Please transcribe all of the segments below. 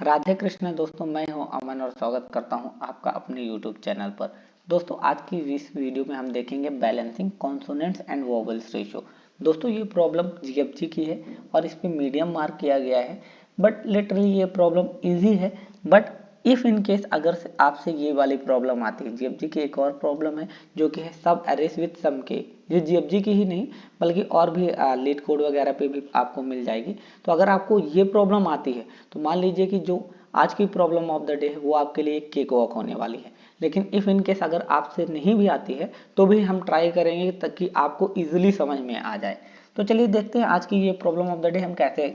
राधे कृष्ण दोस्तों, मैं हूं अमन और स्वागत करता हूं आपका अपने YouTube चैनल पर। दोस्तों, आज की इस वीडियो में हम देखेंगे balancing consonants and vowels ratio. दोस्तों, ये प्रॉब्लम जीएफजी की है और इस पे मीडियम मार्क किया गया है। बट लिटरली ये प्रॉब्लम इजी है। बट इफ़ इन केस अगर आपसे ये वाली प्रॉब्लम आती है, जीएफजी की एक और प्रॉब्लम है जो कि है सब एरेस विद सम के। ये जीएफजी की ही नहीं बल्कि और भी लीड कोड वगैरह पे भी आपको मिल जाएगी। तो अगर आपको ये प्रॉब्लम आती है तो मान लीजिए कि जो आज की प्रॉब्लम ऑफ द डे है वो आपके लिए केक वॉक होने वाली है। लेकिन इफ़ इन केस अगर आपसे नहीं भी आती है तो भी हम ट्राई करेंगे ताकि आपको इजीली समझ में आ जाए। तो चलिए देखते हैं आज की ये प्रॉब्लम ऑफ द डे हम कैसे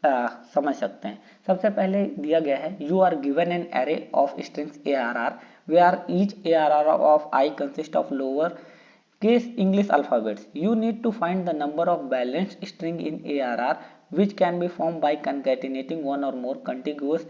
समझ सकते हैं। सबसे पहले दिया गया है you are given an array of strings A R R where each A R R of I consist of lower case English alphabets. You need to find the number of balanced string in ARR which can be formed by concatenating one or more contiguous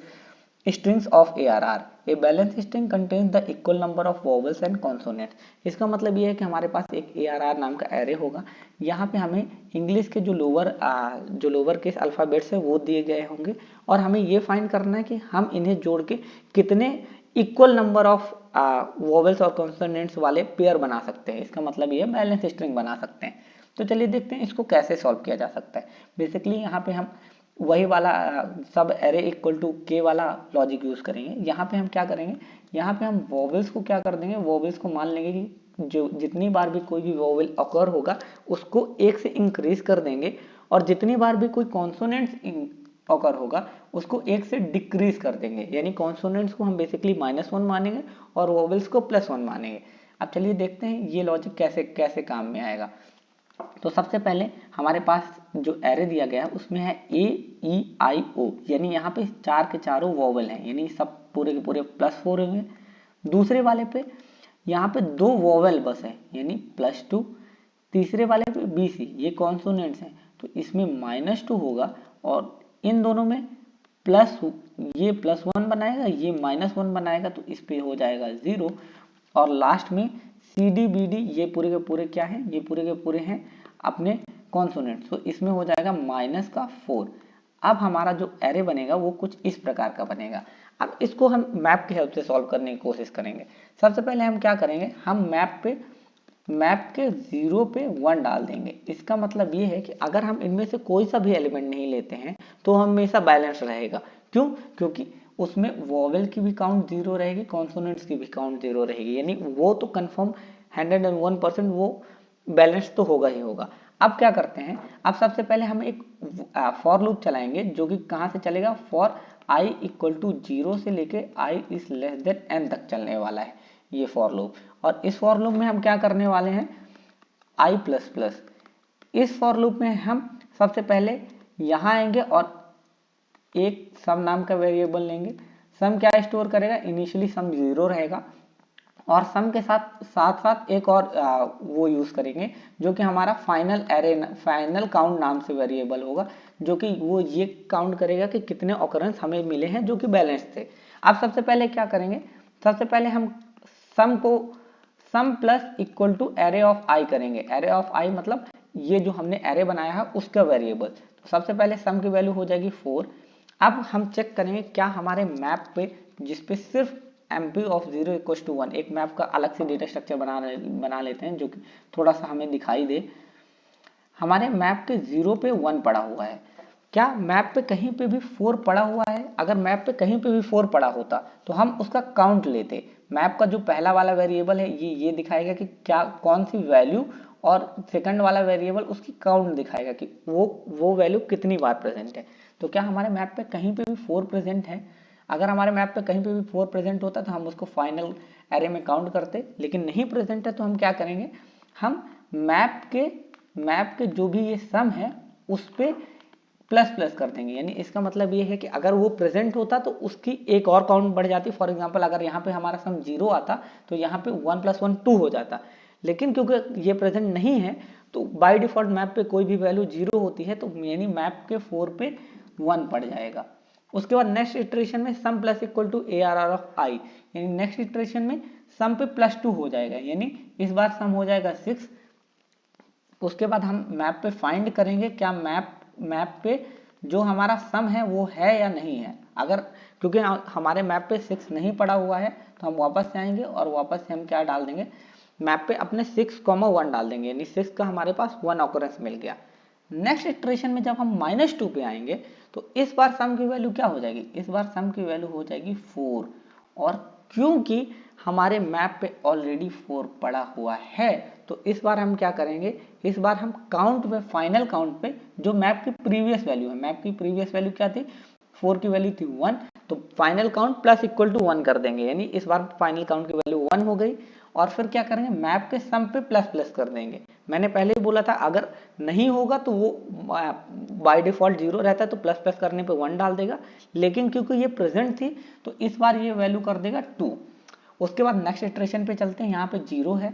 strings of ARR. A balanced string contains the equal number of vowels and consonants. इसका मतलब ये है कि हमारे पास एक ARR नाम का array होगा। यहाँ पे हमें इंग्लिश के जो लोअर केस अल्फ़ाबेट्स है वो दिए गए होंगे और हमें ये फाइंड करना है कि हम इन्हें जोड़ के कितने इक्वल नंबर ऑफ वोवेल्स और कॉन्सोनेंट्स वाले पेयर बना सकते हैं। इसका मतलब ये बैलेंस स्ट्रिंग बना सकते हैं। तो चलिए देखते हैं इसको कैसे सॉल्व किया जा सकता है। बेसिकली यहाँ पे हम वही वाला सब एरे इक्वल टू के वाला लॉजिक यूज करेंगे। यहाँ पे हम क्या करेंगे, यहाँ पे हम वोवेल्स को क्या कर देंगे, वोवेल्स को मान लेंगे कि जो जितनी बार भी कोई भी वोवेल अकर होगा उसको एक से इंक्रीज कर देंगे और जितनी बार भी कोई कॉन्सोनेंट्स अकर होगा उसको एक से डिक्रीज कर देंगे। यानी कॉन्सोनेंट्स को हम बेसिकली -1 मानेंगे और वोवेल्स को +1 मानेंगे। अब चलिए देखते हैं ये लॉजिक कैसे कैसे काम में आएगा। तो सबसे पहले हमारे पास जो एरे दिया गया है उसमें है ए ई आई ओ, यानी यहाँ पे चार के चारों वोवेल हैं, यानी सब पूरे के पूरे +4 होंगे। दूसरे वाले पे यहाँ पे 2 वोवेल बस है यानी +2। तीसरे वाले पे बी सी, ये कॉन्सोनेंट्स हैं तो इसमें -2 होगा और इन दोनों में प्लस ये +1 बनाएगा, ये -1 बनाएगा तो इस पे हो जाएगा 0। और लास्ट में सी डी बी डी ये पूरे के पूरे क्या हैं, ये पूरे के पूरे हैं अपने कॉन्सोनेंट्स, तो इसमें हो जाएगा -4। अब हमारा जो एरे बनेगा वो कुछ इस प्रकार का बनेगा। अब इसको हम मैप की हेल्प से सॉल्व करने की कोशिश करेंगे। सबसे पहले हम क्या करेंगे, हम मैप के 0 पे 1 डाल देंगे। इसका मतलब ये है कि अगर हम इनमें से कोई सा भी एलिमेंट नहीं लेते हैं तो हमेशा बैलेंस रहेगा। क्यों? क्योंकि उसमें वोवेल की भी काउंट 0 रहेगी, कॉन्सोनेंट्स की भी काउंट 0 रहेगी, यानी वो तो कंफर्म 101% वो बैलेंस तो होगा ही होगा। अब क्या करते हैं, अब सबसे पहले हम एक फॉर लूप चलाएंगे जो कि कहाँ से चलेगा, फॉर i इक्वल टू 0 से लेके i is less than n तक चलने वाला है ये फॉर लूप। और इस फॉर लूप में हम क्या करने वाले हैं, i प्लस प्लस। इस फॉर लूप में हम सबसे पहले यहाँ आएंगे और एक सम नाम का वेरिएबल लेंगे। सम क्या स्टोर करेगा, इनिशियली सम 0 रहेगा और सम के साथ साथ एक और वो यूज करेंगे जो कि हमारा फाइनल काउंट नाम से वेरिएबल होगा, जो कि वो ये काउंट करेगा कि कितने ऑकरेंस हमें मिले हैं जो कि बैलेंस थे। अब सबसे पहले क्या करेंगे, सबसे पहले हम sum plus equal to array of i करेंगे। एरे ऑफ आई मतलब ये जो हमने एरे बनाया है उसका वेरिएबल। तो सबसे पहले सम की वैल्यू हो जाएगी 4। अब हम चेक करेंगे क्या हमारे मैप पे जिसपे सिर्फ MP ऑफ 0 इक्वल टू 1, एक मैप का अलग से डेटा स्ट्रक्चर बना लेते हैं जो कि थोड़ा सा हमें दिखाई दे। हमारे मैप के 0 पे 1 पड़ा हुआ है, क्या मैप पे कहीं पे भी 4 पड़ा हुआ है? अगर मैप पे कहीं पे भी 4 पड़ा होता तो हम उसका काउंट लेते। मैप का जो पहला वाला वेरिएबल है ये दिखाएगा कि क्या कौन सी वैल्यू, और सेकंड वाला वेरिएबल उसकी काउंट दिखाएगा कि वो वैल्यू कितनी बार प्रेजेंट है। तो क्या हमारे मैप पे कहीं पे भी 4 प्रेजेंट है? अगर हमारे मैप पे कहीं पे भी 4 प्रेजेंट होता तो हम उसको फाइनल एरे में काउंट करते, लेकिन नहीं प्रेजेंट है तो हम क्या करेंगे, हम मैप के जो भी ये सम है उस पर प्लस प्लस कर देंगे। यानी इसका मतलब ये है कि अगर वो प्रेजेंट होता तो उसकी एक और काउंट बढ़ जाती। फॉर एग्जांपल अगर यहाँ पे हमारा सम 0 आता तो यहाँ पे 1 + 1 2 हो जाता, लेकिन क्योंकि ये प्रेजेंट नहीं है तो बाय डिफॉल्ट मैप पे कोई भी वैल्यू 0 होती है, तो यानी मैप के 4 पे 1 पड़ जाएगा। उसके बाद नेक्स्ट इटरेशन में sum plus equal to ARR of i, यानी नेक्स्ट इटरेशन में सम पे +2 हो जाएगा, यानी इस बार सम हो जाएगा 6। उसके बाद हम मैप पे फाइंड करेंगे क्या मैप पे जो हमारा सम है वो है या नहीं है। अगर क्योंकि हमारे मैप पे 6 नहीं पड़ा हुआ है तो हम वापस से आएंगे और वापस से हम क्या डाल देंगे, मैप पे अपने 6,1 डाल देंगे, यानी 6 का हमारे पास 1 ऑकरेंस मिल गया। नेक्स्ट इटरेशन में जब हम -2 पे आएंगे तो इस बार सम की वैल्यू क्या हो जाएगी, इस बार सम की वैल्यू हो जाएगी 4। और क्योंकि हमारे मैप पे ऑलरेडी 4 पड़ा हुआ है तो इस बार हम क्या करेंगे, इस बार हम काउंट पे, फाइनल काउंट पे जो मैप की प्रीवियस वैल्यू है, मैप की प्रीवियस वैल्यू क्या थी, 4 की वैल्यू थी 1, तो final count plus equal to 1 कर देंगे, यानी इस बार फाइनल काउंट की वैल्यू 1 हो गई। और फिर क्या करेंगे, मैप के सम पे प्लस प्लस कर देंगे। मैंने पहले ही बोला था अगर नहीं होगा तो वो बाय डिफॉल्ट 0 रहता है तो प्लस प्लस करने पे 1 डाल देगा, लेकिन क्योंकि ये प्रेजेंट थी तो इस बार ये वैल्यू कर देगा 2। उसके बाद नेक्स्ट इटरेशन पे चलते हैं, यहाँ पे 0 है,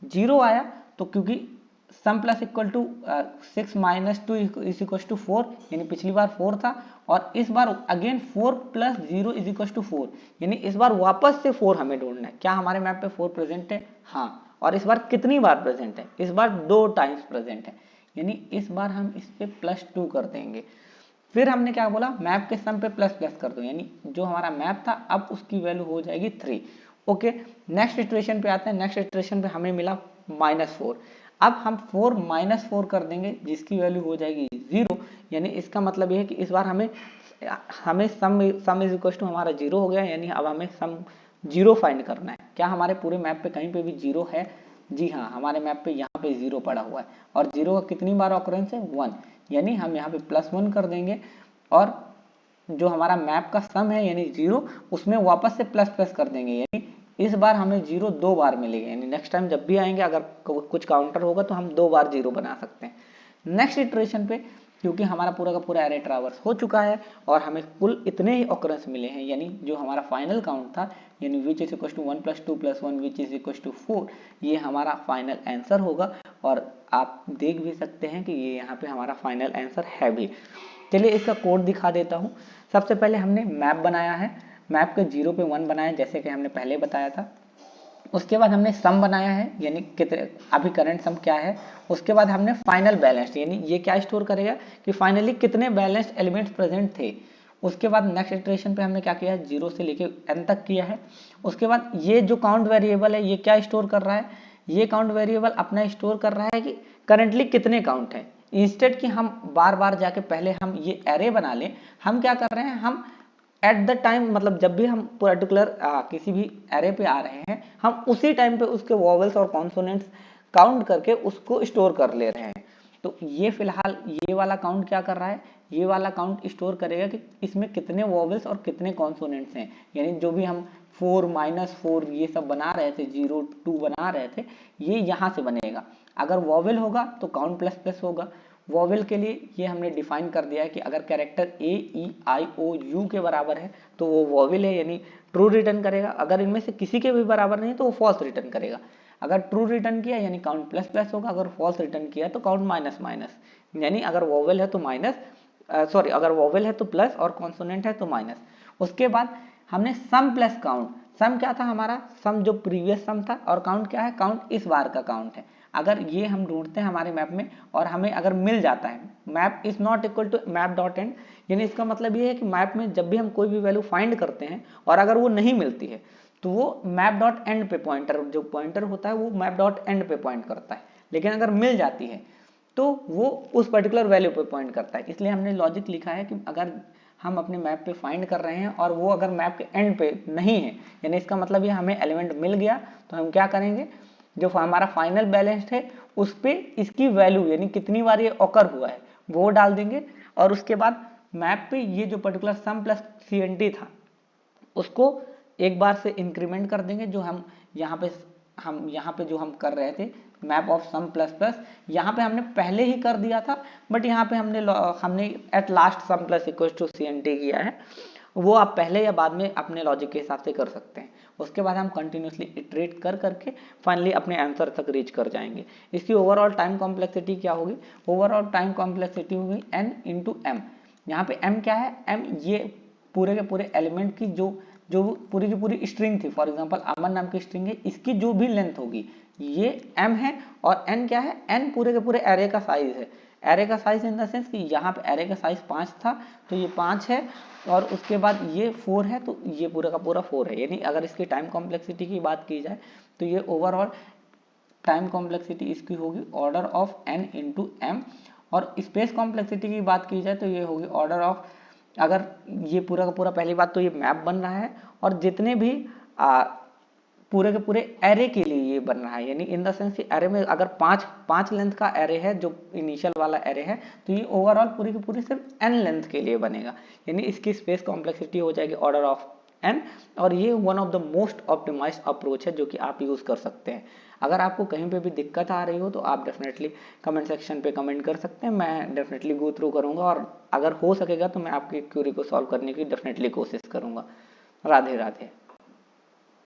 0 आया तो क्योंकि sum plus equal to 6 - 2 is equal to 4, यानी पिछली बार 4 था और इस बार अगेन 4 + 0 इज इक्वल टू 4, यानी इस बार वापस से 4 हमें ढूंढना है। क्या हमारे मैप पे 4 प्रेजेंट है, हाँ, और इस बार कितनी बार प्रेजेंट है, इस बार 2 टाइम्स प्रेजेंट है, यानी इस बार हम इस पे +2 कर देंगे। फिर हमने क्या बोला, मैप के सम पे प्लस प्लस कर दो, यानी जो हमारा मैप था अब उसकी वैल्यू हो जाएगी 3। ओके, नेक्स्ट इटरेशन पे आते हैं। नेक्स्ट इटरेशन पे हमें मिला -4, अब हम 4 - 4 कर देंगे जिसकी वैल्यू हो जाएगी 0, यानी इसका मतलब ये है कि इस बार हमें सम इज इक्वल टू हमारा 0 हो गया, यानी अब हमें सम 0 फाइंड करना है। क्या हमारे पूरे मैप पे कहीं पे भी 0 है, जी हाँ, हमारे मैप पे यहाँ पे 0 पड़ा हुआ है और 0 का कितनी बार ऑकरेंस है, 1, यानी हम यहाँ पे +1 कर देंगे और जो हमारा मैप का सम है यानी 0 उसमें वापस से प्लस प्लस कर देंगे, यानी इस बार हमें 0 2 बार मिलेगा, यानी नेक्स्ट टाइम जब भी आएंगे अगर कुछ काउंटर होगा तो हम 2 बार 0 बना सकते हैं। नेक्स्ट इटरेशन पे क्योंकि हमारा पूरा का पूरा एरे ट्रावर्स हो चुका है और हमें कुल इतने ही ऑकरेंस मिले हैं, यानी जो हमारा फाइनल काउंट था, यानी which is equal to 1 + 2 + 1 which is equal to 4, ये हमारा फाइनल आंसर होगा। और आप देख भी सकते हैं कि ये यहाँ पे हमारा फाइनल आंसर है भी। चलिए इसका कोड दिखा देता हूँ। सबसे पहले हमने मैप बनाया है, मैप के 0 पे 1 बनाया जैसे कि हमने पहले बताया था। उसके बाद हमने सम बनाया है, यानी कितने अभी करंट सम क्या है। उसके बाद हमने फाइनल बैलेंस, यानी ये क्या स्टोर करेगा कि फाइनली कितने बैलेंस्ड एलिमेंट्स प्रेजेंट थे। उसके बाद नेक्स्ट इटरेशन पे हमने क्या किया है, 0 से लेके n तक किया है। उसके बाद ये जो काउंट वेरिएबल है ये क्या स्टोर कर रहा है, ये काउंट वेरिएबल अपना स्टोर कर रहा है कि करंटली कितने काउंट है। इंस्टेड कि हम बार बार जाके पहले हम ये एरे बना लें, हम क्या कर रहे हैं, हम एट द टाइम, मतलब जब भी हम पर्टिकुलर किसी भी एरे पे आ रहे हैं हम उसी टाइम पे उसके वॉवल्स और कॉन्सोनेंट्स काउंट करके उसको स्टोर कर ले रहे हैं। तो ये फिलहाल ये वाला काउंट क्या कर रहा है, ये वाला काउंट स्टोर करेगा कि इसमें कितने वॉवल्स और कितने कॉन्सोनेंट्स हैं, यानी जो भी हम 4 - 4 ये सब बना रहे थे, 0 2 बना रहे थे, ये यहाँ से बनेगा। अगर वॉवल होगा तो काउंट प्लस प्लस होगा। वॉवेल के लिए ये हमने डिफाइन कर दिया है कि अगर character A E I O you के बराबर है तो वो वॉवेल है, यानी ट्रू रिटर्न करेगा। अगर इनमें से किसी के भी बराबर नहीं तो वो फॉल्स रिटर्न करेगा। अगर ट्रू रिटर्न किया यानी काउंट प्लस प्लस होगा, अगर फॉल्स रिटर्न किया तो काउंट माइनस माइनस, यानी अगर वॉवेल है तो अगर वॉवेल है तो प्लस और कॉन्सोनेंट है तो माइनस। उसके बाद हमने सम प्लस काउंट, सम क्या था हमारा, सम जो प्रीवियस सम था, और काउंट क्या है, काउंट इस बार का काउंट है। अगर ये हम ढूंढते हैं हमारे मैप में और हमें अगर मिल जाता है, map is not equal to map dot end, यानी इसका मतलब ये है कि मैप में जब भी हम कोई भी वैल्यू फाइंड करते हैं और अगर वो नहीं मिलती है तो वो मैप डॉट एंड पे पॉइंटर, जो पॉइंटर होता है वो मैप डॉट एंड पे पॉइंट करता है, लेकिन अगर मिल जाती है तो वो उस पर्टिकुलर वैल्यू पे पॉइंट करता है। इसलिए हमने लॉजिक लिखा है कि अगर हम अपने मैप पे फाइंड कर रहे हैं और वो अगर मैप के एंड पे नहीं है, यानी इसका मतलब ये हमें एलिमेंट मिल गया, तो हम क्या करेंगे, जो हमारा फाइनल बैलेंस है उस पे इसकी वैल्यू यानी कितनी बार ये ऑकर हुआ है वो डाल देंगे। और उसके बाद मैप पे ये जो पर्टिकुलर सम प्लस CNT था उसको एक बार से इंक्रीमेंट कर देंगे, जो हम यहाँ पे जो हम कर रहे थे map of sum plus plus, यहाँ पे हमने पहले ही कर दिया था, बट यहाँ पे हमने at last sum plus equal to CNT किया है। वो आप पहले या बाद में अपने लॉजिक के हिसाब से कर सकते हैं। उसके बाद हम कंटिन्यूसली इटरेट कर करके फाइनली अपने आंसर तक रीच कर जाएंगे। इसकी ओवरऑल टाइम कॉम्प्लेक्सिटी क्या होगी, ओवरऑल टाइम कॉम्प्लेक्सिटी होगी n इंटू एम। यहाँ पे m क्या है, m ये पूरे के पूरे एलिमेंट की जो पूरी की पूरी स्ट्रिंग थी, फॉर एग्जांपल अमन नाम की स्ट्रिंग है, इसकी जो भी लेंथ होगी ये m है, और n क्या है, n पूरे के पूरे एरे का साइज है। एरे का साइज इन द सेंस कि यहाँ पे एरे का साइज 5 था तो ये 5 है, और उसके बाद ये 4 है तो ये पूरा का पूरा 4 है। यानी अगर इसकी टाइम कॉम्प्लेक्सिटी की बात की जाए तो ये ओवरऑल टाइम कॉम्प्लेक्सिटी इसकी होगी order of n into M, और स्पेस कॉम्प्लेक्सिटी की बात की जाए तो ये होगी ऑर्डर ऑफ, अगर ये पूरा का पूरा, पहली बात तो ये मैप बन रहा है और जितने भी पूरे के पूरे एरे के लिए ये बन रहा है, यानी इन द सेंस एरे में अगर पांच लेंथ का एरे है जो इनिशियल वाला एरे है तो ये ओवरऑल पूरी की पूरी सिर्फ n लेंथ के लिए बनेगा, यानी इसकी स्पेस कॉम्प्लेक्सिटी हो जाएगी ऑर्डर ऑफ n। और ये one of the most optimized approach है जो कि आप यूज कर सकते हैं। अगर आपको कहीं पे भी दिक्कत आ रही हो तो आप डेफिनेटली कमेंट सेक्शन पे कमेंट कर सकते हैं, मैं डेफिनेटली गो थ्रू करूंगा और अगर हो सकेगा तो मैं आपकी क्यूरी को सॉल्व करने की डेफिनेटली कोशिश करूंगा। राधे राधे।